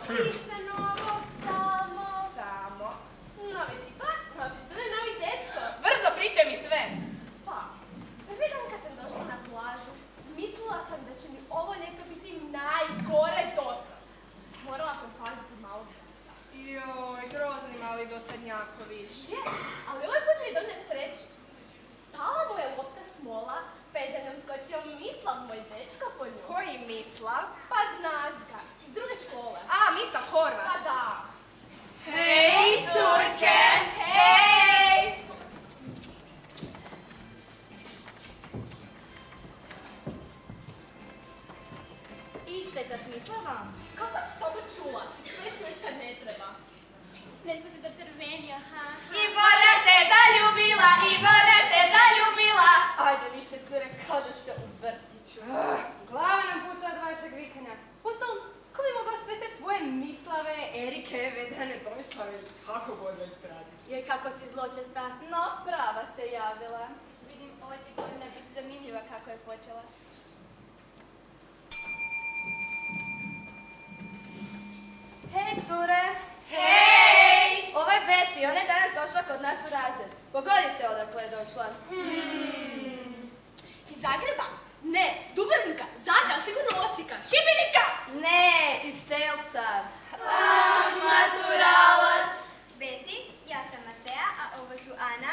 Ništa novo, samo novi cipak, novi zre, novi dečko. Brzo pričaj mi sve. Pa, prvi dan kad sam došla na plažu, mislila sam da će mi ovo ljeto biti najgore dosad. Morala sam paziti malo. Joj, grozni mali dosadnjaković. Je, ali ovaj put mi je donio sreću. Pala mu je lopta smola, pa je za njom skočio Mislav, moj dečko po nju. Koji Mislav? Pa znaš ga, iz druge škole. A, Mislav Horvat. Pa da. Hej, curke! Hej! I šteta smislava? Kako si to čula? Ti sve čuješ kad ne treba. Netko se zacrvenio, ha. Ivona se zaljubila, Ivona se zaljubila. Ajde više, cure, kao da ste u vrtiću. Glava nam puca od vašeg vikanja. Uostalom, ko bi mogao sve te tvoje Mislave, Erike, Vedrane, Tomislave, kako god već brati? Joj, kako si zločesta. No, prava se javila. Vidim, ova će godina biti zanimljiva kako je počela. Hej, cure! Hej! Ovo je Beti, ona je danas došla kod nas u razred. Pogodite odakle je došla. Iz Zagreba? Ne, Dubrovnika, Zadra, sigurno Osijeka, Šibenika! Ne, iz Selca. Maturalac. Beti, ja sam Matea, a ovo su Ana,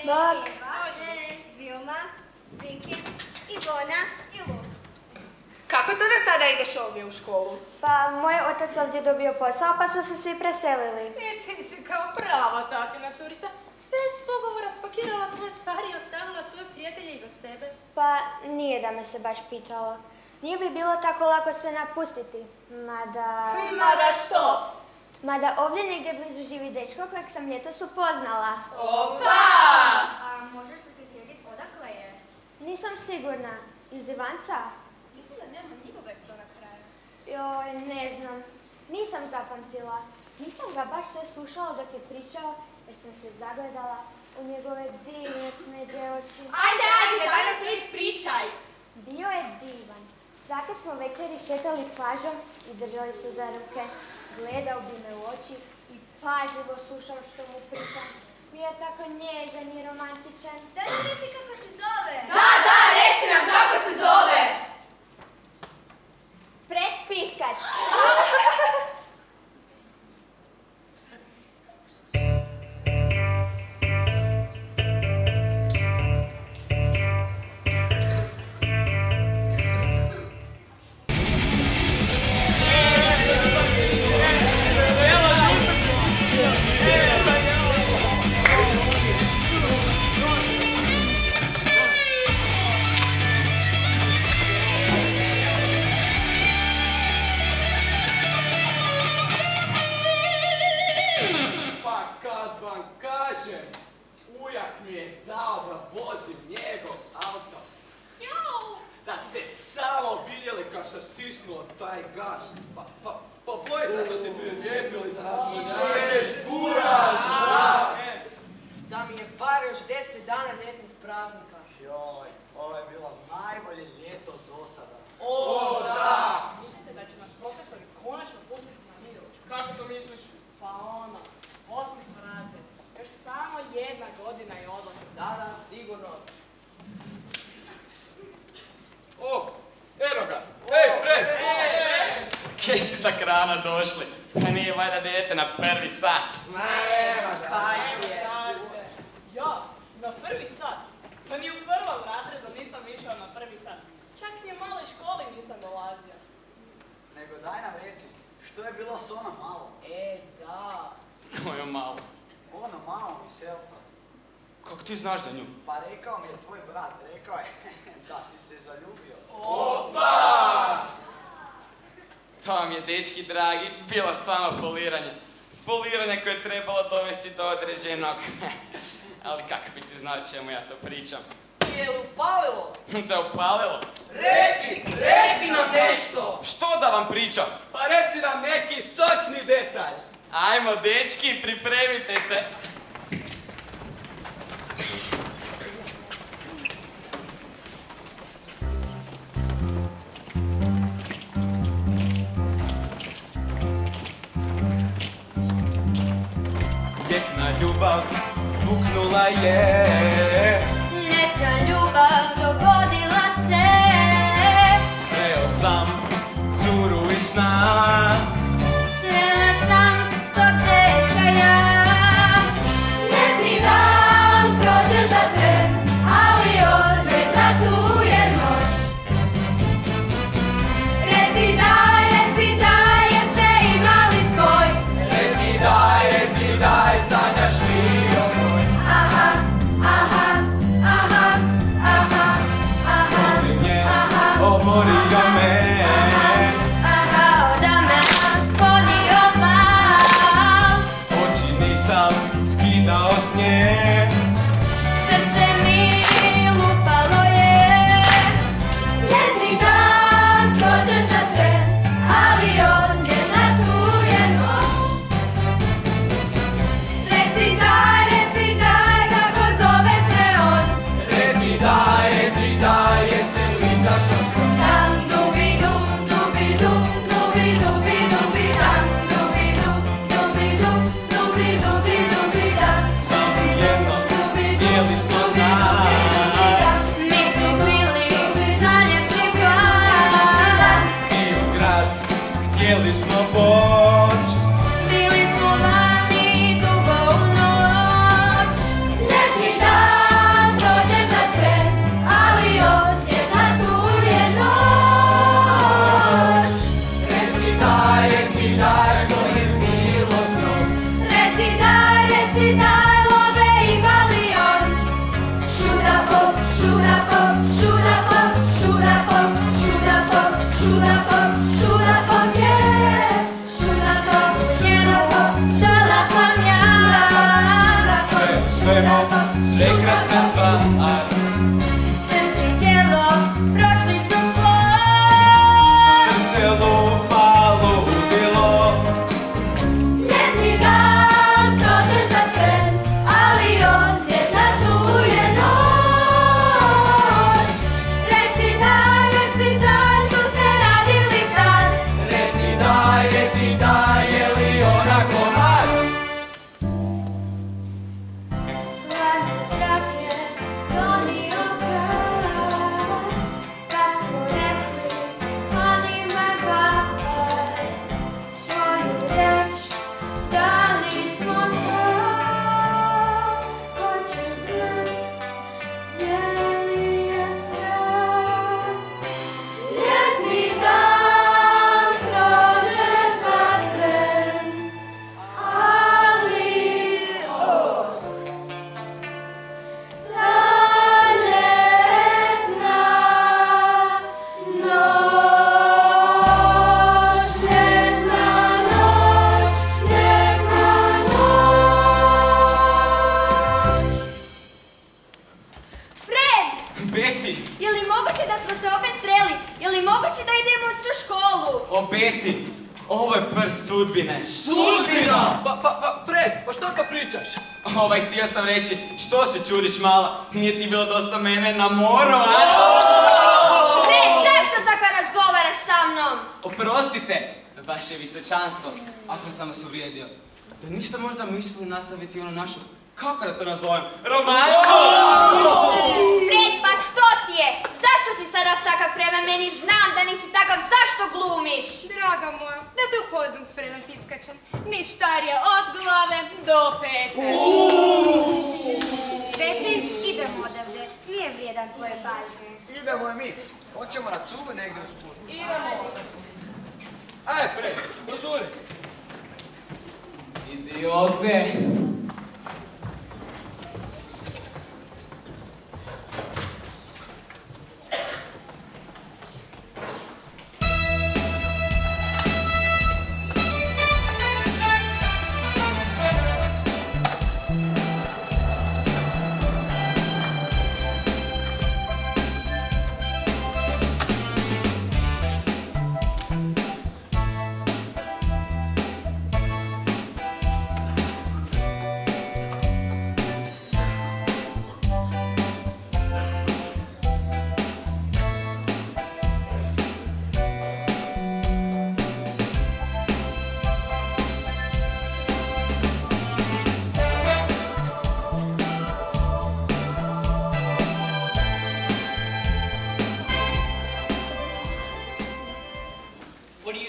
Bok. Vilma, Viki, Ivona i Lu. Kako to da sada ideš ovdje u školu? Pa, moj otac ovdje dobio posao, pa smo se svi preselili. I ti si kao prava tatina curica. Bez pogovora spakirala svoje stvari i ostavila svoje prijatelje iza sebe. Pa, nije da me se baš pitalo. Nije bi bilo tako lako sve napustiti. Mada ovdje negdje blizu živi dečko kojeg sam ljetos upoznala. Opa! A možeš li se sjetiti odakle je? Nisam sigurna. Iz Ivanca? Mislim da nema nikoga iz to na kraju. Joj, ne znam. Nisam zapamtila. Nisam ga baš sve slušala dok je pričao, jer sam se zagledala u njegove divne smeđe oči. Ajde, daj nas sve ispričaj! Bio je divan. Svake smo večeri šetali plažom i držali se za ruke. Gledao bi me u oči i pažljivo slušao što mu pričam. Bio je tako nježan i romantičan. Daj mi reci kako se zove. Da, reci nam kako se zove! Fred Piskač. Da mi je bar još 10 dana ljetnih praznika. Joj, ovo je bilo najbolje ljeto do sada. O, da! Mislite da će nas profesori konačno pustiti na miru? Kako to misliš? Pa ono, 8. razred. Još samo 1 godina je odlazak. Da, sigurno. O, eno ga! Ej, Fred! Kje ste tak rano došli? Pa nije valjda dijete na prvi sat? Ja, na prvi sat? Pa ni u prvom razredu nisam išao na prvi sat. Čak ni u maloj školi nisam dolazio. Nego daj nam reci, što je bilo s onom malom? Da. Koju malo? Ono malom iz Selca. Kako ti znaš za nju? Pa rekao mi je tvoj brat, rekao je da si se zaljubio. Opa! To vam je, dečki dragi, bilo samo foliranje. Foliranje koje je trebalo dovesti do određenog. Ali kako bi ti znao čemu ja to pričam? Je li upalilo? Da upalilo? Reci nam nešto! Što da vam pričam? Pa reci nam neki sočni detalj. Ajmo, dečki, pripremite se. ljubav puknula je. Neka ljubav dogodila se. Sreo sam curu iz sna. Srela sam tog dečka ja. Neki dan prođe za tren, ali odjedna tu je noć. Reci daj, jeste imali spoj. Reci daj, sanjaš li o njoj? Aha, aha, aha, aha, aha, Nje oborio me. Aha, da me ponio val. Oči nisam skidao s nje. Srce mi lupalo je. Neki dan prođe za tren, ali odjedna tu je noć. Reci daj, kako zove se on. Reci daj, jesi li izašao s njom? Tam dubi dum, dubi dum, dubi dubi dubi dam, dubi dum, dubi dum, dubi dubi dubi dam. Samo jedno htjeli smo znat. Mi smo bili na ljepši grad. I u grad htjeli smo poć. Bili smo vani dugo u noć. Neki dan prođe za tren, ali odjedna tu je noć. Reci daj, što je bilo s njom? Reci daj, love ima li on? Šuda pop, šuda pop, šuda pop, šuda pop, šuda pop, šuda pop, šuda pop je. Šuda pop, šuda pop, šala sam ja. Sve u svemu prekrasna stvar. Srce i tijelo prošli su sloj. Srce lupa ludilo. Neki dan prođe za tren, ali odjedna tu je noć. Reci daj, što ste radili tad? Reci daj, je li ona komad? Hladni zrak je donio kraj. Pa smo rekli, oni me bahaj. Svoju riječ dali smo kraj. Hoćeš znat, je li je sad? Ljetni dan prođe za tren, ali ta ljetna noć, ljetna noć, ljetna noć. Fred, Beti, je li moguće da smo se opet sreli? Je li moguće da idemo u istu školu? o Beti, ovo je prst sudbine. Sudbina! Pa, Fred, pa što to pričaš? Htio sam reći, što se čudiš mala? Nije ti bilo dosta mene na moru, a? Fred, zašto tako razgovaraš sa mnom? Oprostite, vaše visočanstvo, ako sam vas uvrijedio. Da niste možda mislili nastaviti ono našu, kako da to nazovem, romansu? Fred, pa što ti je? Zašto si sada takav prema meni? Znam da nisi takav, zašto glumiš? Draga moja, da te upoznam s Fredom Piskačem. Ništarija od glave do pete. Beti, idemo odavde. Nije vrijedan tvoje pažnje. Idemo i mi. Hoćemo na cugu negdje u Splitu. Aj, Fred, požuri. Idiote.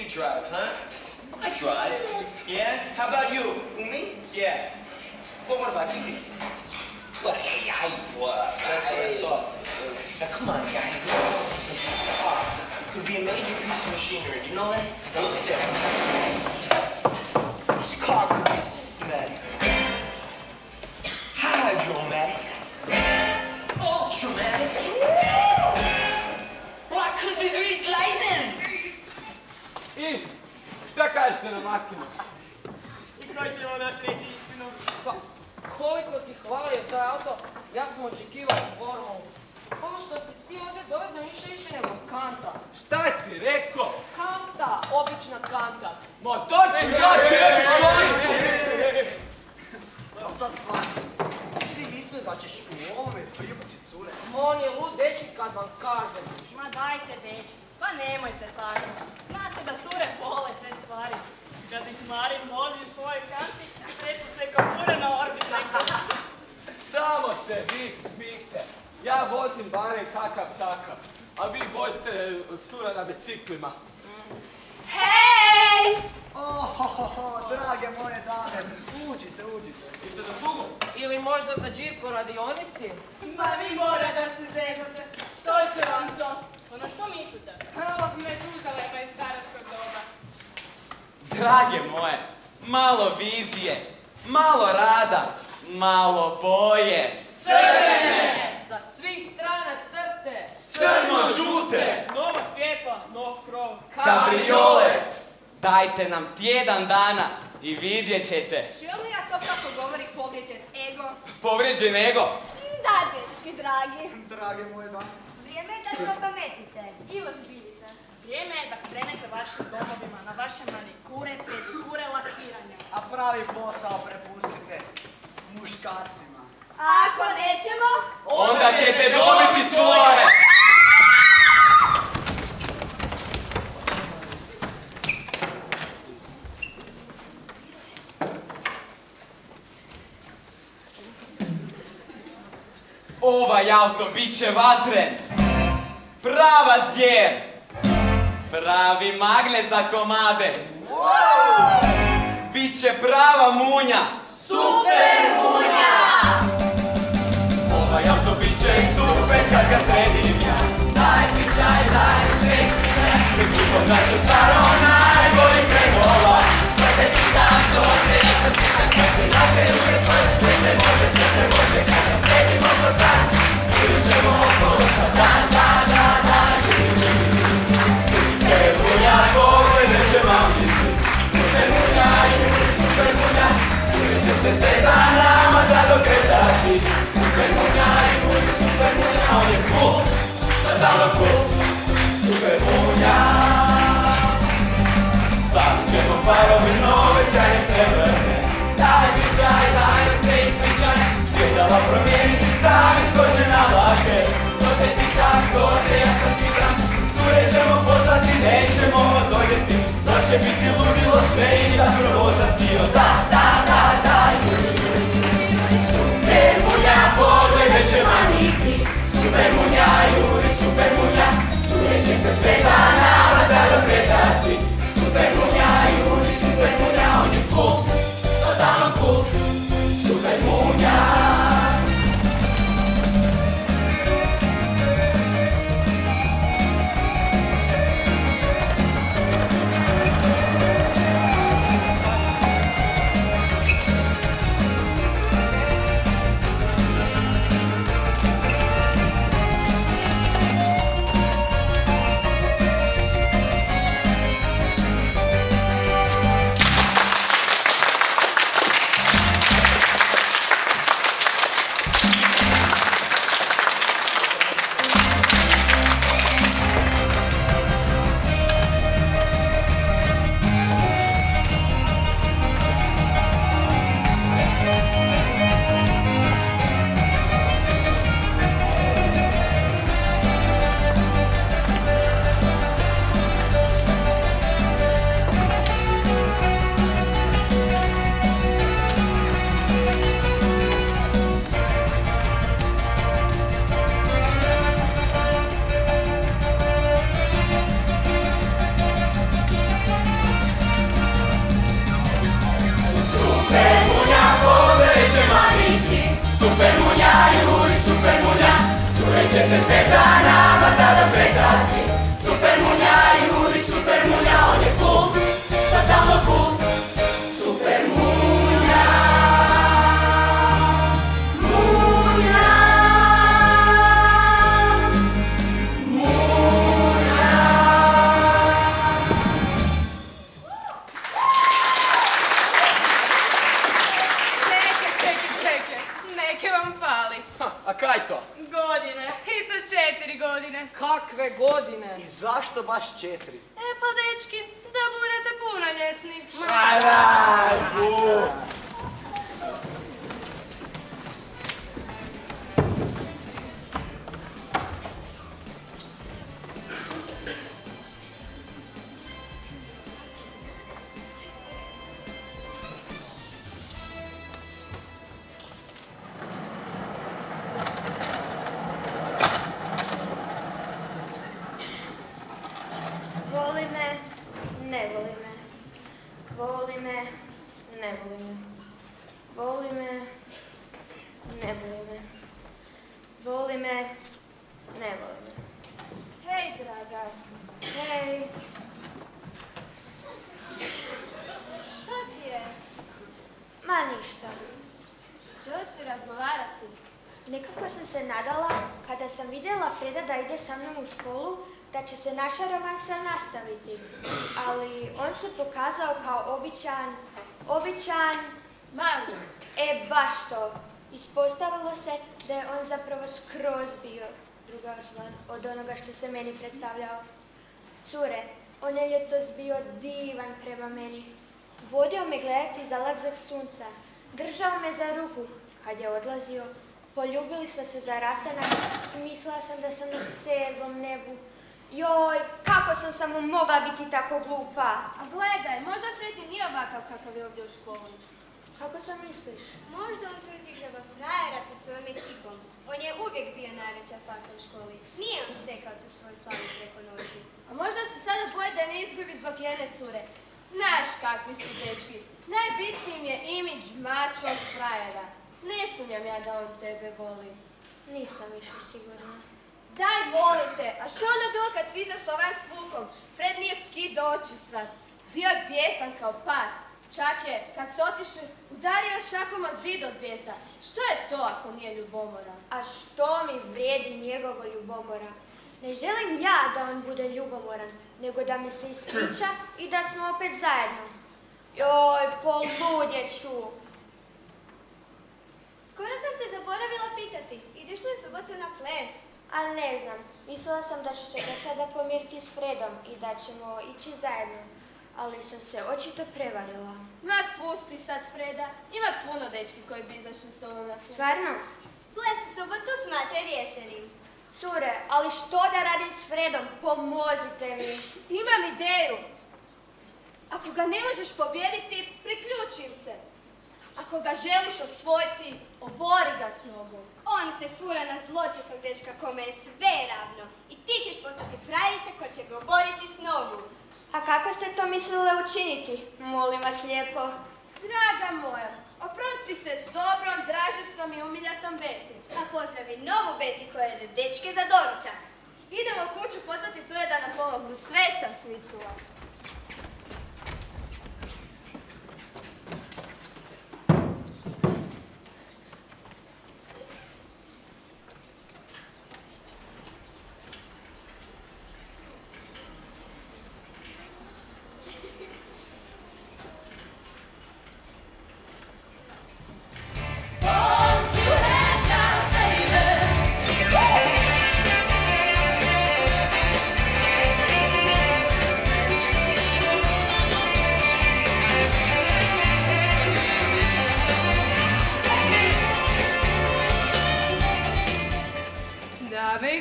you drive, huh? I drive. Yeah? How about you? Me? Yeah. Well, what about you? Well, that's what I thought. Now, come on, guys. This car could be a major piece of machinery. Do you know that? Now, look at this. This car could be systematic, hydromatic, ultramatic. Well, I could be greased lightning. I šta kažete na makinu? I ko će vam nas reći istinu? Pa, koliko si hvalio taj auto, ja sam očekivao formulu. Ovo što si ti ovdje dovezao više nego kanta. Šta si rekao? Kanta, obična kanta. Ma to ću ja tebi govoriti! Sad stvarno, svi misle da ćeš u ovome privući cure. On je lud dečki kad vam kaže. Ma dajte, dečki, pa nemojte tako. Znate da cure vole te stvari. Kad ih Marin vozi u svojoj kanti, tresu se kao kure na orbit nekada. Samo se vi smijte. Ja vozim bare kakav takav, a vi vozite cura na biciklima. Hej! Drage moje dame, uđite. Jeste za cugu? Ili možda za džir po radionici? Ma vi mora da se zezate. Što će vam to? Pa na što mislite? Prvo bi me tukale pa iz staračkog doba. Drage moje, malo vizije, malo rada, malo boje. Crvene! Sa svih strana crte! Crno-žute! Nova svjetla, nov krov. Kabriolet! Dajte nam tjedan dana i vidjet ćete. Čujem li ja to kako govori povrijeđen ego? Povrijeđen ego? Da, dečki dragi. Drage moje dame. Vrijeme je da se opametite. I ozbiljite. Vrijeme je da krenete vašim domovima na vaše manikure, pedikure, lakiranja. A pravi posao prepustite muškarcima. A ako nećemo? Onda ćete dobiti svoje! Ovaj auto bit će vatren, prava zvjer, pravi magnet za komade, bit će prava munja, super munja! Ovaj auto bit će super kad ga sredim ja, daj pričaj, daj pričaj, s ekipom naše staro najbolji pregola, da te pitam dobre, nisam pitan kad se naše ruke svoje, sve se može, kad ga sredimo ko sad, ili ćemo okolo sad, dan, super munja, pogledat će mami, super munja, super munja, cure će se sve za nama da dokretati, super munja, on je cool, totalno cool, super munja. Stavit ćemo farove nove, sjajne srebrne, daj pričaj, daj da se ispričaj, svjetala promijeniti, stavit kože na vlake, to te pitam, to te ja sam pitam, cure ćemo pozvati, nećemo odvoljeti, to će biti ludilo sve i da provozati, daj, super munja, pogledaj će maniti, super munja, juri, super munja, cure će se sve za nama da dokretati, super munja, juri, super munja, on je cool, totalno cool, super munja. će se za nama tada kretati. Super munja juri, super munja, on je cool, totalno cool. Super munja, munja, munja. Čekaj, neke vam fali. A kaj to? Godine. I to 4 godine. Kakve godine? I zašto baš 4? Pa dečki, da budete punoljetni. Voli me, ne voli me. Voli me, ne voli me. Voli me, ne voli me. Voli me, ne voli me. Hej, draga. Hej. Što ti je? Ma ništa. Želiš li razgovarati? Nekako sam se nadala, kada sam vidjela Freda da ide sa mnom u školu, da će se naša romansa nastaviti. Ali on se pokazao kao običan... Mali. Baš to. Ispostavilo se da je on zapravo skroz bio druga osoba od onoga što se meni predstavljao. Cure, on je ljetos bio divan prema meni. Vodio me gledati zalazak sunca. Držao me za ruku kad je odlazio. Poljubili smo se za rastanak i mislila sam da sam na 7. nebu. Joj, kako sam samo mogla biti tako glupa. A gledaj, možda Fredi nije ovakav kakav je ovdje u školi. Kako to misliš? Možda on tu izigrava frajera pred svojom ekipom. On je uvijek bio najveća faca u školi. Nije on stekao tu svoju slavu preko noći. A možda se sada boje da ne izgubi zbog jedne cure. Znaš kakvi su dečki. Najbitniji im je imidž mačog frajera. Ne sumnjam ja da on tebe voli. Nisam više sigurna. Daj, molim te, a što ono bilo kad si izašla van s Lukom? Fred nije skidao oči s vas. Bio je bijesan kao pas. Čak je, kad se otišli, udario šakom o zid od bijesa. Što je to ako nije ljubomora? A što mi vrijedi njegovo ljubomora? Ne želim ja da on bude ljubomoran, nego da mi se ispriča i da smo opet zajedno. Joj, poludjeću. Skoro sam te zaboravila pitati. Ideš li u subotu na ples? A ne znam, mislila sam da ću se do tada pomiriti s Fredom i da ćemo ići zajedno. Ali sam se očito prevarila. Ma pusti sad Freda, ima puno dečki koji bi izašli s tobom na ples. Stvarno? Ples u subotu smatraj riješenim. Cure, ali što da radim s Fredom? Pomozite mi. Imam ideju. Ako ga ne možeš pobijediti, priključi im se. Ako ga želiš osvojiti, obori ga s nogom. On se fura na zločestog dečka kome je sve ravno. I ti ćeš postati frajerica koja će ga oboriti s nogu. A kako ste to mislile učiniti? Molim vas lijepo. Draga moja, oprosti se s dobrom, dražesnom i umiljatom Beti. A pozdravi novu Beti koja je dečke za doručak. Idemo u kuću pozvati cure da nam pomognu. Sve sam smislila.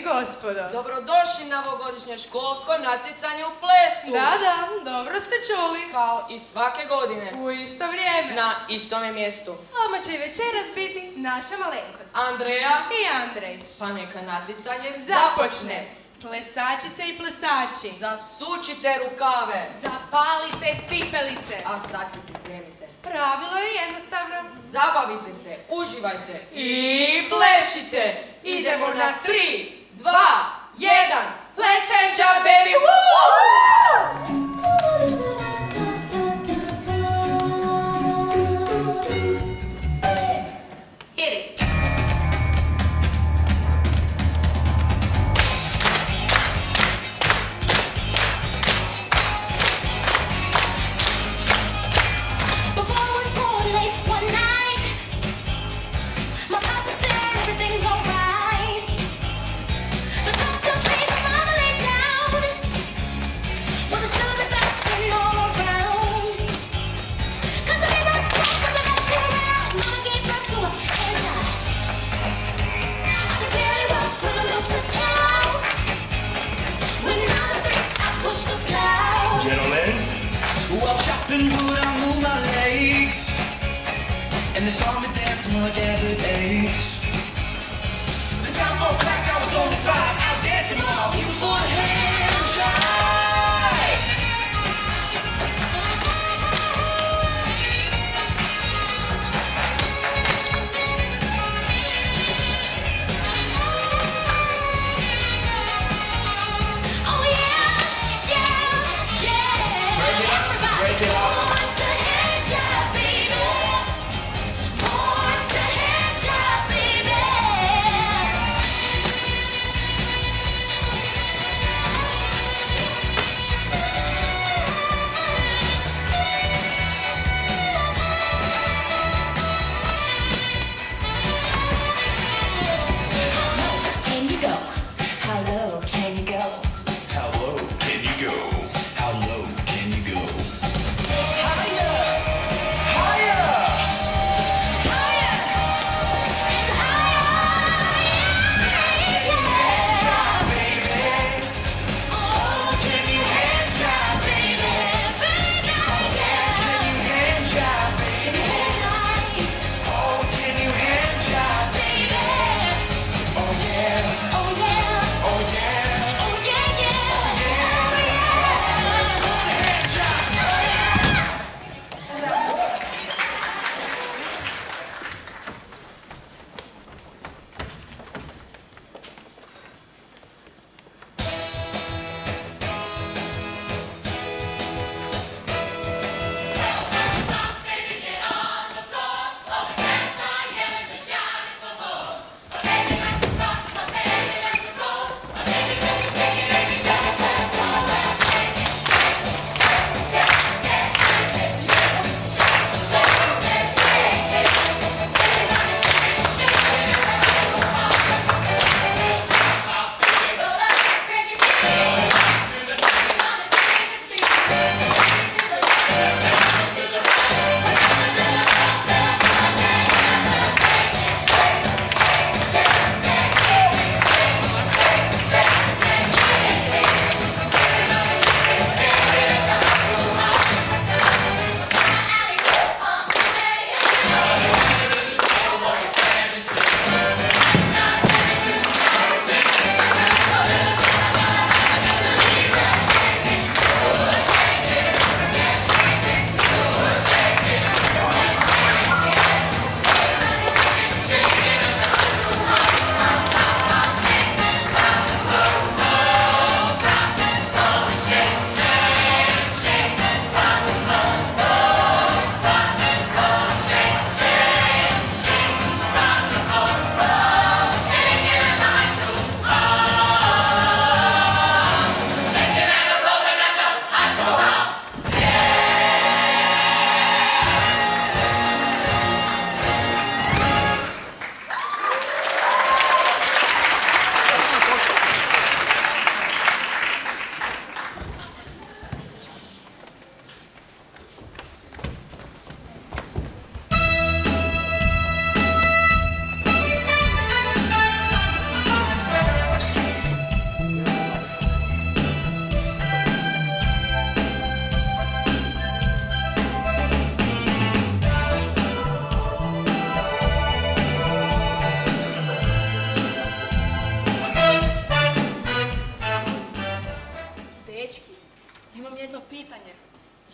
Gospodo. Dobrodošli na ovogodišnje školsko natjecanje u plesu. Da, dobro ste čuli. Kao i svake godine. U isto vrijeme. Na istome mjestu. S vama će i večeras biti naša malenkost. Andreja i Andrej. Pa neka natjecanje započne. Plesačice i plesači. Zasučite rukave. Zapalite cipelice. A sad se pripremite. Pravilo je jednostavno. Zabavite se, uživajte i plešite. Idemo na 3, 2, 1, let's enjoy, baby! Woo! Hit it. Gentlemen, while shopping good, I move my legs, and they saw me dance my every days. The time for black, I was only 5, I was dancing all, he was for the hand job.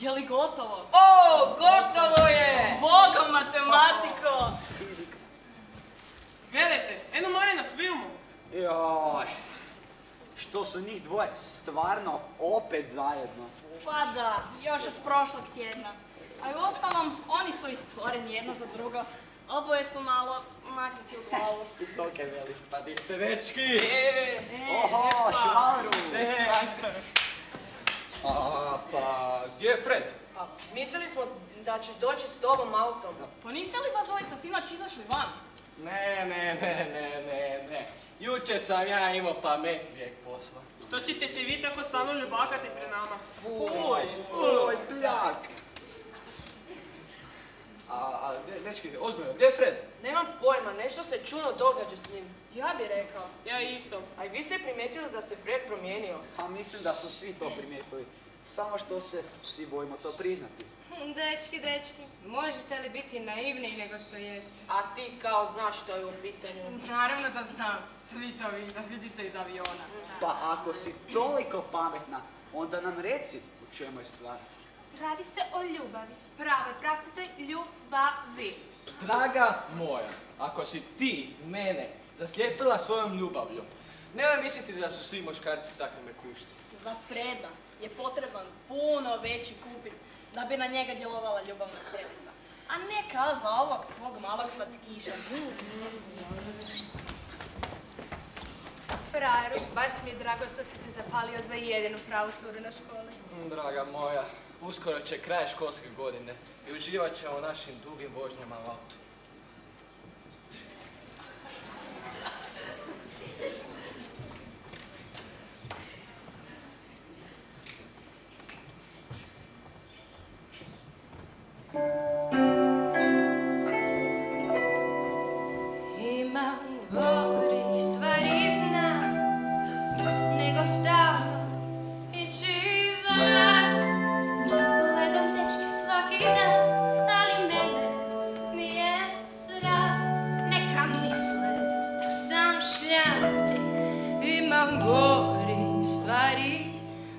Je li gotovo? O, gotovo je! Zbogom, matematiko! Gledajte, eno Marina s filmom. Joj, što su njih dvoje stvarno opet zajedno. Pa da, još od prošlog tjedna. A i uostalom, oni su i stvoreni jedno za drugo. Oboje su malo maknuti u glavu. I to kaj veli. Pa di ste dečki? Oho, švaru! Pa gdje je Fred? Pa, mislili smo da ćeš doći s tobom autom. Pa niste li vas dvojica sinoć izašli van? Ne. Jučer sam ja imao pametnijeg posla. Što ćete se vi tako stalno ljubakati pred nama? Oj, pljak! A dečki, ozbiljno, gdje je Fred? Nemam pojma, nešto se čudno događa s njim. Ja bih rekao. Ja isto. A i vi ste primijetili da se Fred promijenio? Pa mislim da smo svi to primijetili. Samo što se svi bojimo to priznati. Dečki, možete li biti naivniji nego što jeste? A ti kao znaš što je u pitanju. Naravno da znam, svi to vidi se iz aviona. Pa ako si toliko pametna, onda nam reci u čemu je stvar. Radi se o ljubavi, pravoj, pravcitoj ljubavi. Draga moja, ako si ti mene zaslijepila svojom ljubavljom, nemoj misliti da su svi muškarci takvi mekušti. Za Freda je potreban puno veći kupit da bi na njega djelovala ljubavna strelica. A ne kao za ovog tvog malog slatkiša. Frajeru, baš mi je drago što si se zapalio za jedinu pravu curu na školi. Draga moja, uskoro će kraj školske godine i uživat ćemo u našim dugim vožnjama u autu. Imam gori stvari znam, nego stalno ići van. Gledam dečke svaki dan, ali mene nije sram. Neka misle da sam šljam, imam gori stvari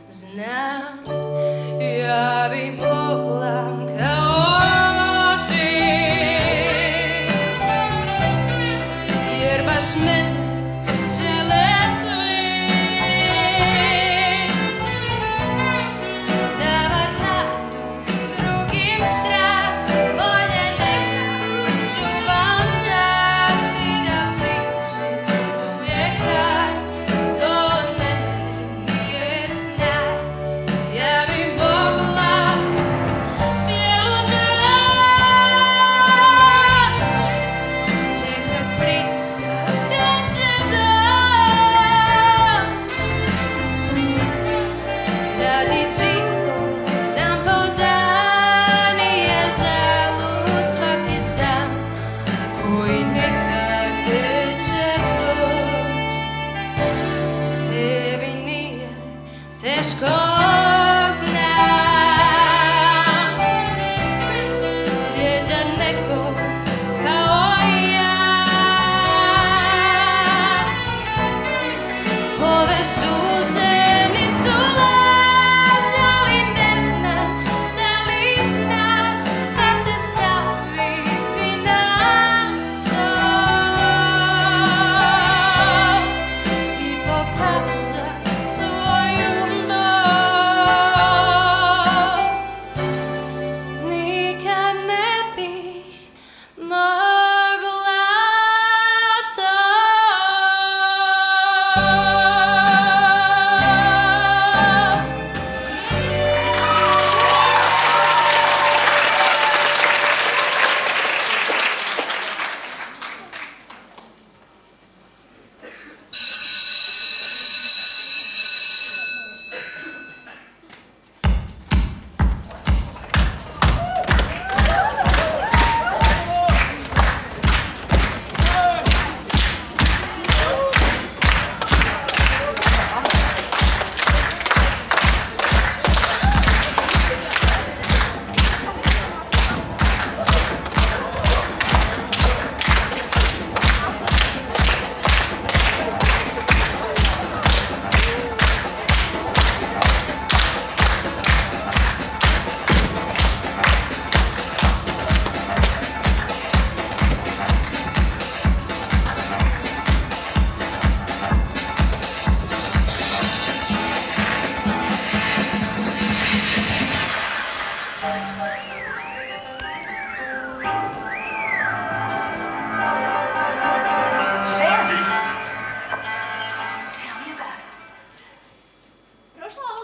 znam. Ja bi mogla kao ti, jer baš mene žele svi. Davat nadu drugim strast, bolje neka čuvam čast i da pričam, tu je kraj, to od mene nije znak. Ja bi mogla cijelu noć čekat princa da će doć. Radi život dan po dan i je zalud svaki san koji nekad neće proć. Tebi nije teško, neko kao ja. Ove suze nisu laž, ali ne znam da li znaš da te staviti na stol i pokazat svoju moć.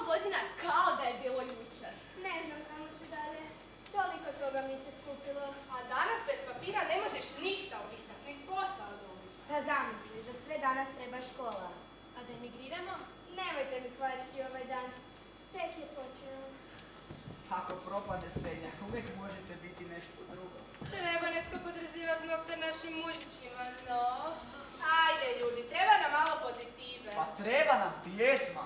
godina kao da je bilo jučer. Ne znam kamo ću dalje. Toliko toga mi se skupilo. A danas bez papira ne možeš ništa upisati, ni posao dobiti. Pa zamisli, za sve danas treba škola. A da emigriramo? Nemojte mi kvariti ovaj dan. Tek je počeo. Ako propadne srednja, uvijek možete biti nešto drugo. Treba netko podrezivati nokte našim mužićima, no. Ajde ljudi, treba nam malo pozitive. Pa treba nam pjesma.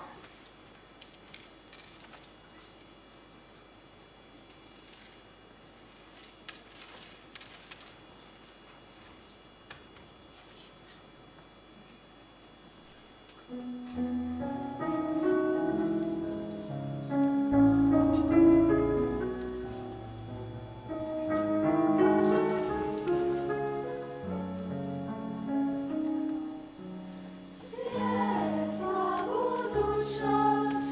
Svijetla budućnost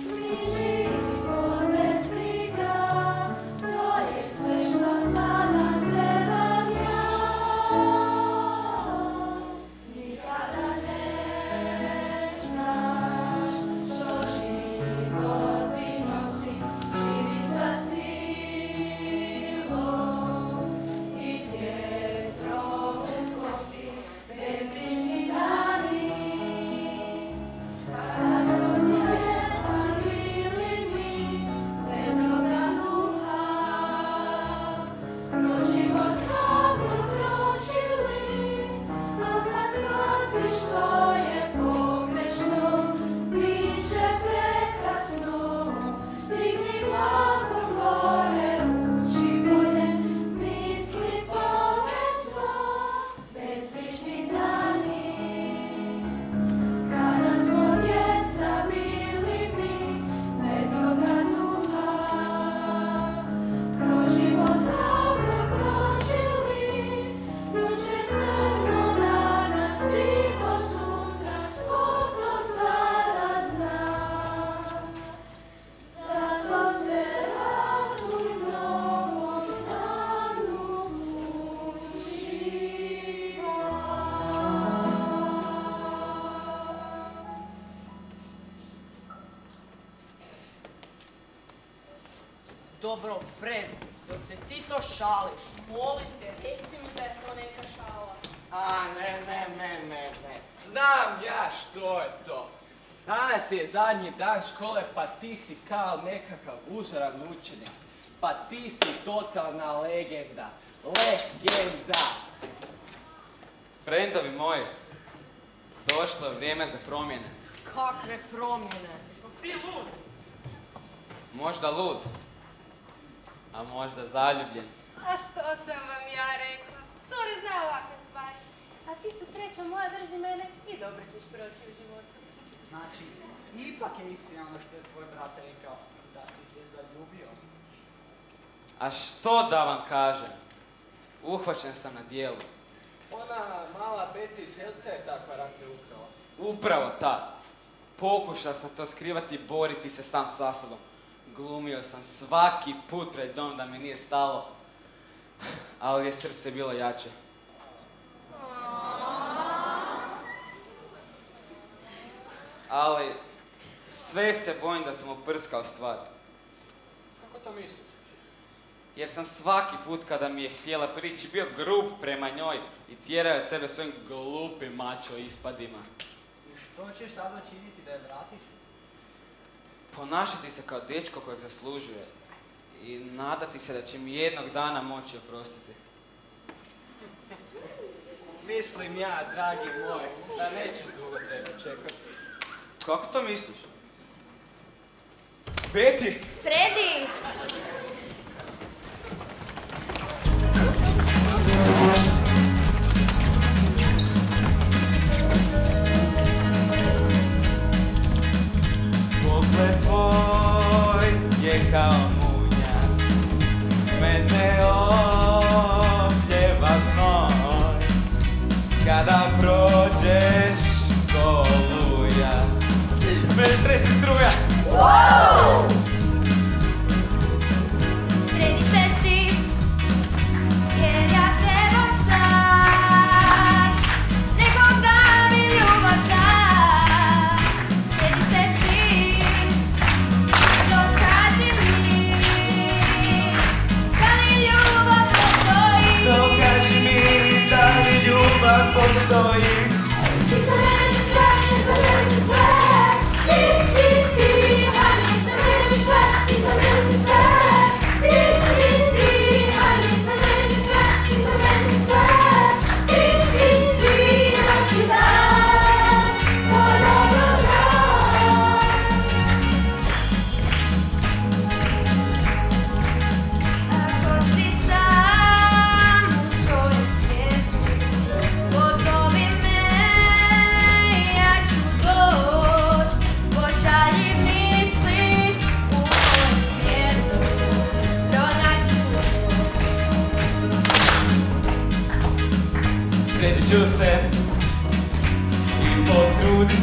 Dobro, Fred, jel se ti to šališ? Molim te, reci mi da je to neka šala. A, ne. Znam ja što je to. Danas je zadnji dan škole, pa ti si kao nekakav uzoran učenik. Pa ti si totalna legenda. Legenda! Frendovi moji, došlo je vrijeme za promjene. Kakve promjene? Jesam ti lud? Možda lud, a možda zaljubljen. A što sam vam ja rekla? Curi zna ovakve stvari. A ti se srećom moja drži mene i dobro ćeš proći u životu. Znači, ipak je istina ono što je tvoj brat rekao, da si se zaljubio. A što da vam kažem? Uhvaćen sam na dijelu. Ona mala Betty Selca je ta karakter ukrala. Upravo ta. Pokušao sam to skrivati i boriti se sam sa sobom. Glumio sam svaki put pred dom da mi nije stalo, ali je srce bilo jače. Ali sve se bojim da sam uprskao stvar. Kako to misliš? Jer sam svaki put kada mi je htjela prići bio grub prema njoj i tjerao od sebe svojim glupim mačo ispadima. I što ćeš sad učiniti da je vratiš? Ponašati se kao dečko kojeg zaslužuje i nadati se da će mi jednog dana moći oprostiti. Mislim ja, dragi moj, da neće dugo treba čekati. Kako to misliš? Betty! Fredi! Pogled tvoj je kao munja, mene opljeva znoj, kada prođeš ko oluja, mene stresi struja. Wow! Sredi se ti, jer ja trebam sad, nekog da mi ljubav da. Sredi se ti,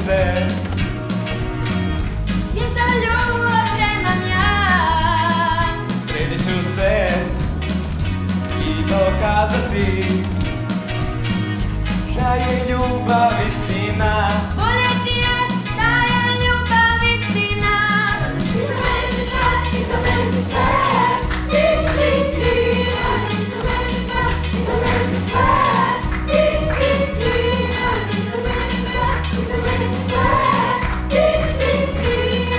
se. I za ljubav tremam ja. Sredit ću se i dokazati da je ljubav istina. Voljeti je da je ljubav istina. I za mene si sve, i za mene si sve. Iza mene si sve, iza mene si sve. Iza mene si sve.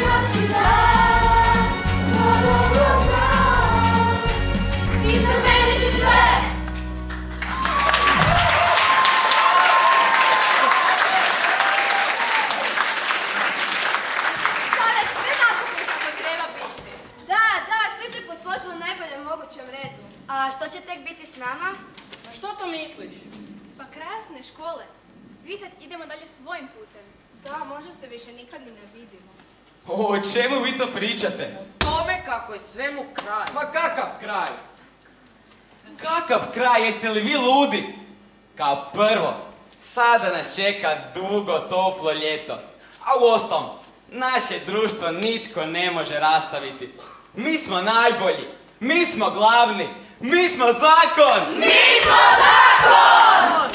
Znači da dobro znam. Iza mene si sve. Sada je sve napravljeno kako treba biti. Da, svi se posložili u najboljem mogućem redu. A što će tek biti s nama? A što to misliš? Pa kraja su škole. Svi sad idemo dalje svojim putem. Da, možda se više nikad ni ne vidimo. O čemu vi to pričate? Tome kako je svemu kraj. Ma kakav kraj? Kakav kraj, jeste li vi ludi? Kao prvo, sada nas čeka dugo, toplo ljeto. A uostalom, naše društvo nitko ne može rastaviti. Mi smo najbolji, mi smo glavni, mi smo zakon! Mi smo zakon!